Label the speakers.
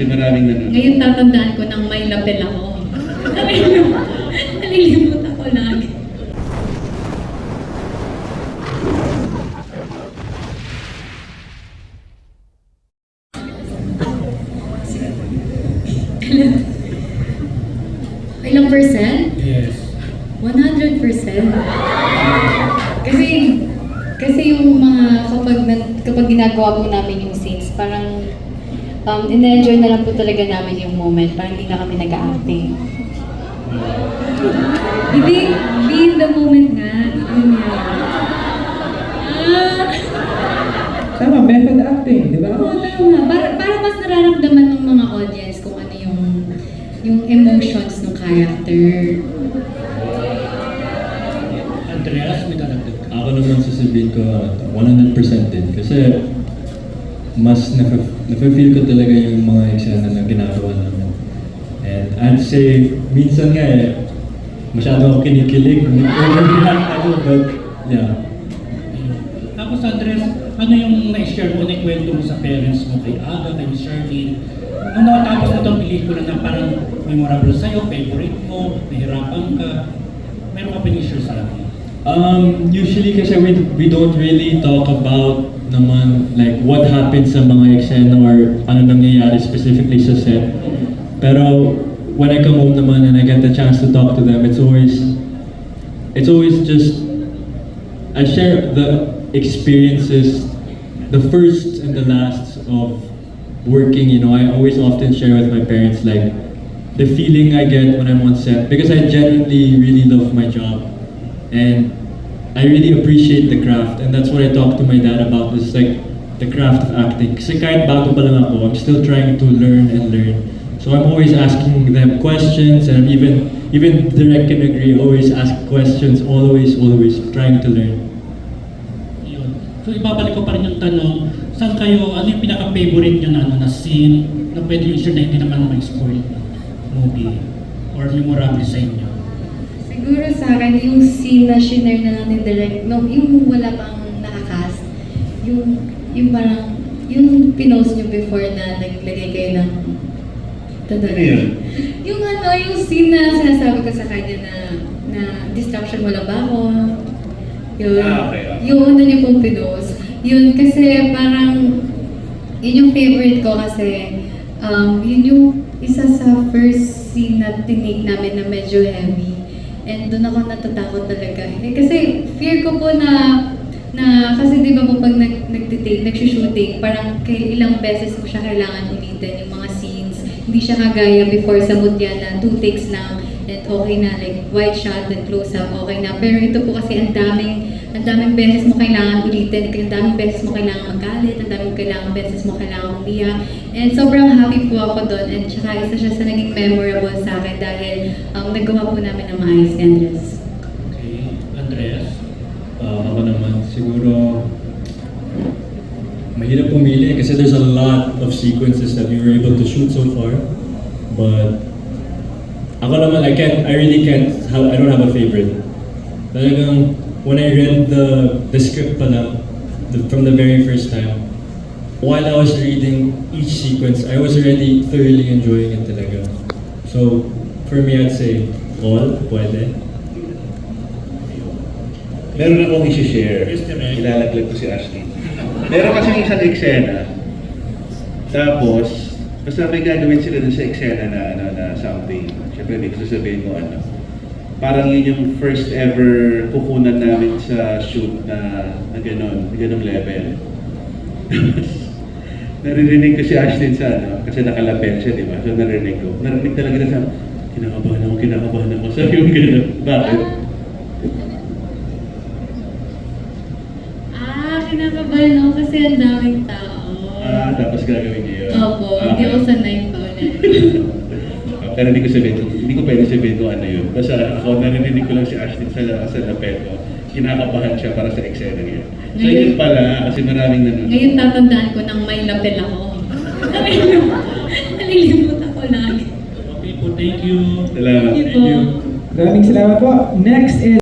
Speaker 1: Maraming nanonood.
Speaker 2: Ngayon tatandaan ko nang may lapel ako. Nalilimot ako lagi. Ilang percent?
Speaker 1: Yes.
Speaker 2: 100%. Kasi yung mga kapag ginagawa po namin yung scenes, parang in-enjoy na lang po talaga namin yung moment. Parang hindi na kami nag-acting. Hindi, be in the moment nga. Yun nga.
Speaker 3: Tama, method acting, di ba?
Speaker 2: Oo, tama. Para mas nararamdaman ng mga audience kung ano yung emotions ng character.
Speaker 1: Andreas, may dadagdag ka.
Speaker 4: Ako naman sasabihin ko 100% din kasi mas nafe-feel ko talaga yung mga eksena na ginagawa namin. And I'd say, minsan nga masyado ako kinikilig, but yeah.
Speaker 1: Tapos Andres, ano yung na-share mo, na-kwento mo sa parents mo, kay Aga, kay Charlene? Nung nakatapos mo itong pelikula na parang memorable sa'yo, favorite mo, nahirapan ka, meron ka pinishare sa akin?
Speaker 4: Usually kasi we don't really talk about naman like what happened sa mga eksena or ano nangyayari specifically sa set. Pero when I come home naman and I get the chance to talk to them, it's always just I share the experiences, the first and the last of working. You know, I always often share with my parents like the feeling I get when I'm on set because I genuinely really love my job. And I really appreciate the craft, and that's what I talk to my dad about, is like the craft of acting. Kasi kahit bago pa lang ako, I'm still trying to learn and learn. So I'm always asking them questions, and even Direk can agree, always ask questions, always trying to learn.
Speaker 1: Yun. So ibabalik ko pa rin yung tanong, saan kayo, ano yung pinaka-favorite nyo na scene na pwede yung share na hindi naman ma-spoil movie or memorable sa inyo?
Speaker 2: Siguro sa akin, yung scene na shinare na lang ni Direk, no, yung wala pang nakakast, yung parang, yung pinost nyo before na naglagay kayo ng yung scene na sinasabi ko sa kanya na distraction mo lang ba ako? Yun.
Speaker 1: Okay.
Speaker 2: Yung ano niyo pong pinost. Yun, kasi parang, yun yung favorite ko kasi, yun yung isa sa first scene na tinake namin na medyo heavy. And doon ako natatakot talaga. Kasi fear ko po na kasi di ba po pag nag-shooting, parang ilang beses mo siya kailangan ulitin yung mga scenes. Hindi siya kagaya before sa Mutya na 2 takes lang and okay na, like wide shot and close up, okay na. Pero ito po kasi ang daming beses mo kailangan ulitin, ang daming beses mo kailangan magalit, ang daming beses mo kailangan umiyak. And sobrang happy po ako doon, and tsaka isa siya sa naging memorable sa akin dahil nagawa po namin ng maayos ni Andres.
Speaker 1: Okay. Andreas?
Speaker 4: Ako naman, siguro mahirap pumili kasi there's a lot of sequences that we were able to shoot so far. But ako naman, I don't have a favorite. Talagang when I read the script pa lang, from the very first time, while I was reading each sequence, I was already thoroughly enjoying it talaga. So, for me, I'd say all, pwede.
Speaker 5: Meron akong isi-share.
Speaker 1: Yes, direct.
Speaker 5: Ilalaglag ko si Ashley. Meron kasi isang eksena. Tapos, basta may gagawin sila dun sa eksena na something. Siyempre, hindi ko sasabihin mo ano. Parang yun yung first ever kukunan namin sa shoot na ganong level. Naririnig ko si Ashley sa kasi nakalapel siya, di ba? So narinig talaga na sa kinakabahan ako. Sabi yung gano'n. Bakit?
Speaker 2: Kinakabahan ako kasi ang daming tao.
Speaker 5: Tapos gagawin niya yun.
Speaker 2: Opo, hindi ako sanay pa ulit.
Speaker 5: Pero hindi ko pwede sabihin kung ano yun. Basta ako, narinig ko lang si Ashley sa lapel ko. Kinakabahan siya para sa eksena niya. So yun pala, kasi maraming nanonood.
Speaker 2: Ngayon tatandaan ko nang may lapel ako. Nalilimot ako lagi.
Speaker 1: Okay po, thank you.
Speaker 5: Salamat.
Speaker 2: Thank you po.
Speaker 3: Maraming salamat po. Next is